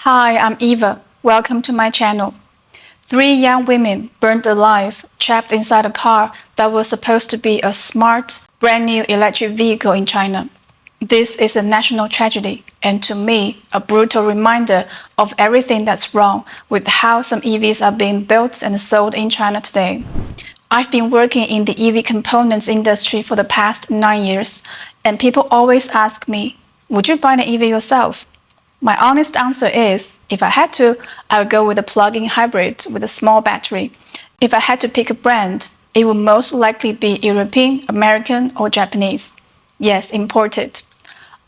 Hi, I'm Eva. Welcome to my channel. Three young women burned alive, trapped inside a car that was supposed to be a smart, brand new electric vehicle in China. This is a national tragedy, and to me, a brutal reminder of everything that's wrong with how some EVs are being built and sold in China today. I've been working in the EV components industry for the past 9 years, and people always ask me, would you buy an EV yourself? My honest answer is, if I had to, I would go with a plug-in hybrid with a small battery. If I had to pick a brand, it would most likely be European, American, or Japanese. Yes, imported.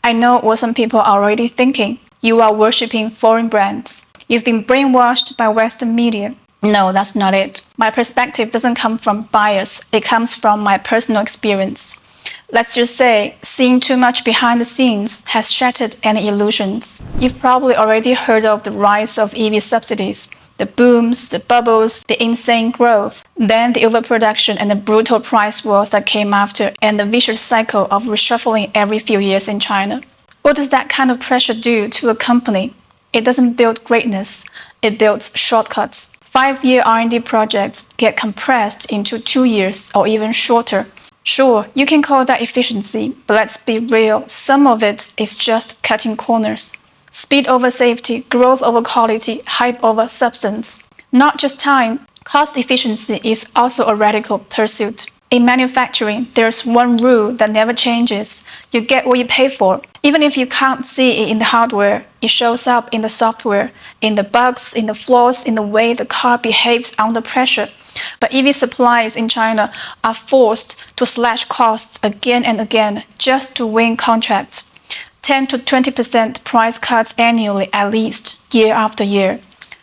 I know what some people are already thinking. You are worshipping foreign brands. You've been brainwashed by Western media. No, that's not it. My perspective doesn't come from bias. It comes from my personal experience. Let's just say, seeing too much behind the scenes has shattered any illusions. You've probably already heard of the rise of EV subsidies, the booms, the bubbles, the insane growth, then the overproduction and the brutal price wars that came after, and the vicious cycle of reshuffling every few years in China. What does that kind of pressure do to a company? It doesn't build greatness, it builds shortcuts. 5-year R&D projects get compressed into 2 years or even shorter. Sure, you can call that efficiency, but let's be real, some of it is just cutting corners. Speed over safety, growth over quality, hype over substance. Not just time, cost efficiency is also a radical pursuit. In manufacturing, there's one rule that never changes. You get what you pay for. Even if you can't see it in the hardware, it shows up in the software, in the bugs, in the flaws, in the way the car behaves under pressure. But EV suppliers in China are forced to slash costs again and again just to win contracts. 10 to 20% price cuts annually at least, year after year.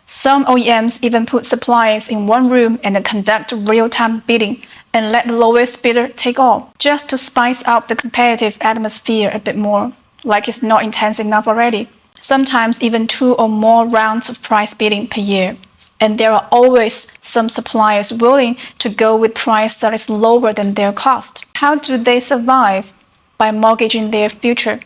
Some OEMs even put suppliers in one room and conduct real-time bidding and let the lowest bidder take all, just to spice up the competitive atmosphere a bit more, like it's not intense enough already. Sometimes even 2 or more rounds of price bidding per year. And there are always some suppliers willing to go with price that is lower than their cost. How do they survive? By mortgaging their future.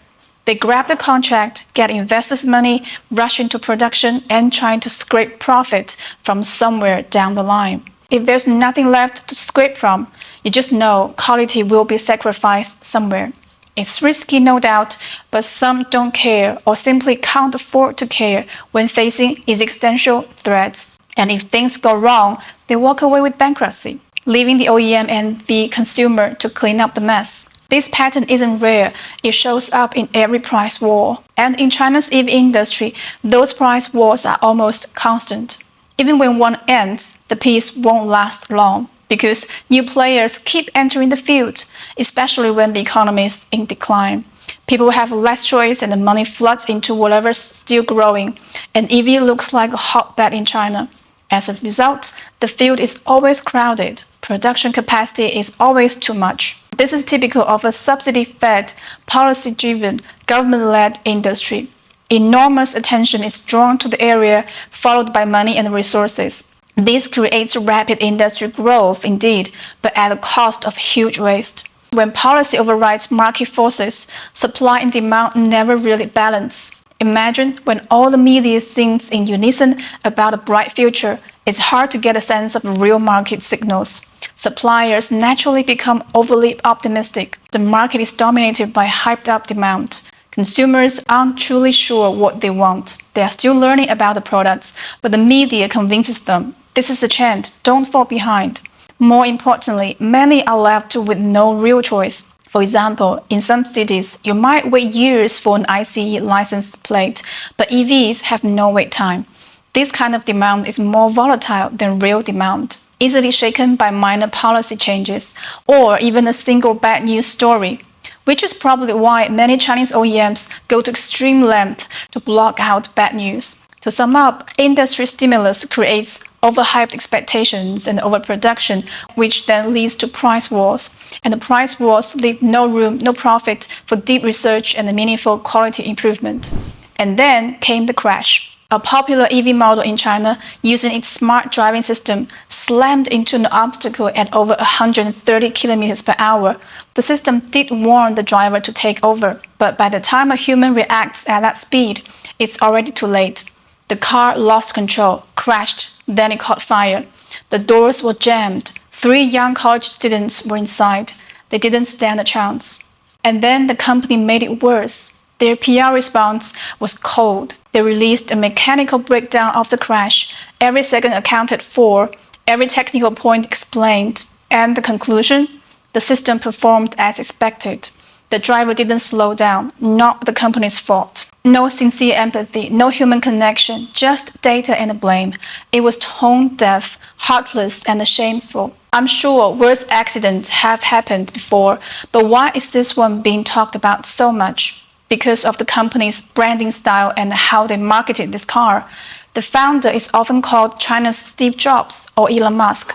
They grab the contract, get investors' money, rush into production, and try to scrape profit from somewhere down the line. If there's nothing left to scrape from, you just know quality will be sacrificed somewhere. It's risky, no doubt, but some don't care or simply can't afford to care when facing existential threats. And if things go wrong, they walk away with bankruptcy, leaving the OEM and the consumer to clean up the mess. This pattern isn't rare, it shows up in every price war. And in China's EV industry, those price wars are almost constant. Even when one ends, the peace won't last long, because new players keep entering the field, especially when the economy is in decline. People have less choice and the money floods into whatever's still growing, and EV looks like a hotbed in China. As a result, the field is always crowded. Production capacity is always too much. This is typical of a subsidy-fed, policy-driven, government-led industry. Enormous attention is drawn to the area, followed by money and resources. This creates rapid industry growth indeed, but at the cost of huge waste. When policy overrides market forces, supply and demand never really balance. Imagine when all the media sings in unison about a bright future, it's hard to get a sense of real market signals. Suppliers naturally become overly optimistic. The market is dominated by hyped-up demand. Consumers aren't truly sure what they want. They are still learning about the products, but the media convinces them. This is a trend, don't fall behind. More importantly, many are left with no real choice. For example, in some cities, you might wait years for an ICE license plate, but EVs have no wait time. This kind of demand is more volatile than real demand, easily shaken by minor policy changes or even a single bad news story, which is probably why many Chinese OEMs go to extreme lengths to block out bad news. To sum up, industry stimulus creates overhyped expectations and overproduction, which then leads to price wars. And the price wars leave no room, no profit for deep research and meaningful quality improvement. And then came the crash. A popular EV model in China, using its smart driving system, slammed into an obstacle at over 130 kilometers per hour. The system did warn the driver to take over, but by the time a human reacts at that speed, it's already too late. The car lost control, crashed, then it caught fire. The doors were jammed. 3 young college students were inside. They didn't stand a chance. And then the company made it worse. Their PR response was cold. They released a mechanical breakdown of the crash, every second accounted for, every technical point explained. And the conclusion? The system performed as expected. The driver didn't slow down, not the company's fault. No sincere empathy, no human connection, just data and blame. It was tone deaf, heartless, and shameful. I'm sure worse accidents have happened before, but why is this one being talked about so much? Because of the company's branding style and how they marketed this car. The founder is often called China's Steve Jobs or Elon Musk.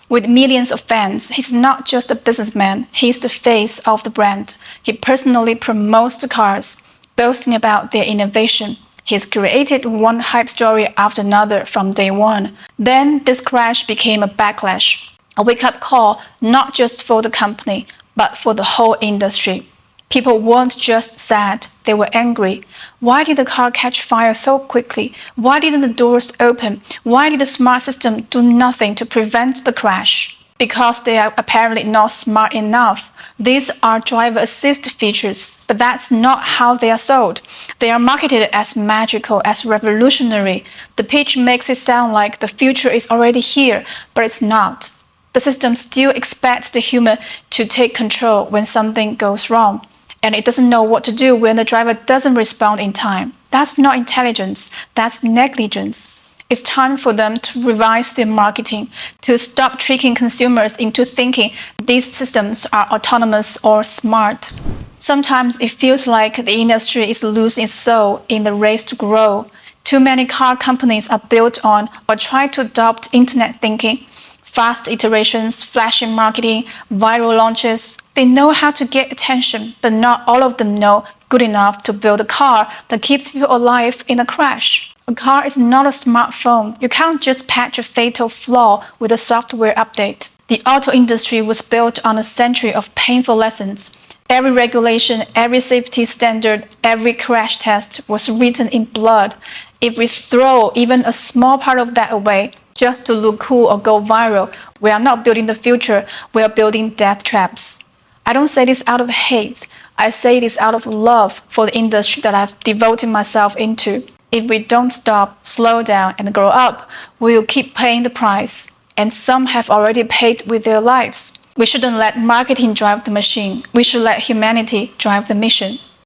With millions of fans, he's not just a businessman, he's the face of the brand. He personally promotes the cars, boasting about their innovation. He's created one hype story after another from day one. Then this crash became a backlash, a wake-up call not just for the company, but for the whole industry. People weren't just sad, they were angry. Why did the car catch fire so quickly? Why didn't the doors open? Why did the smart system do nothing to prevent the crash? Because they are apparently not smart enough. These are driver assist features, but that's not how they are sold. They are marketed as magical, as revolutionary. The pitch makes it sound like the future is already here, but it's not. The system still expects the human to take control when something goes wrong. And it doesn't know what to do when the driver doesn't respond in time. That's not intelligence, that's negligence. It's time for them to revise their marketing, to stop tricking consumers into thinking these systems are autonomous or smart. Sometimes it feels like the industry is losing its soul in the race to grow. Too many car companies are built on or try to adopt internet thinking. Fast iterations, flashy marketing, viral launches. They know how to get attention, but not all of them know good enough to build a car that keeps people alive in a crash. A car is not a smartphone. You can't just patch a fatal flaw with a software update. The auto industry was built on a century of painful lessons. Every regulation, every safety standard, every crash test was written in blood. If we throw even a small part of that away, just to look cool or go viral, we are not building the future, we are building death traps. I don't say this out of hate, I say this out of love for the industry that I've devoted myself into. If we don't stop, slow down, and grow up, we will keep paying the price. And some have already paid with their lives. We shouldn't let marketing drive the machine. We should let humanity drive the mission.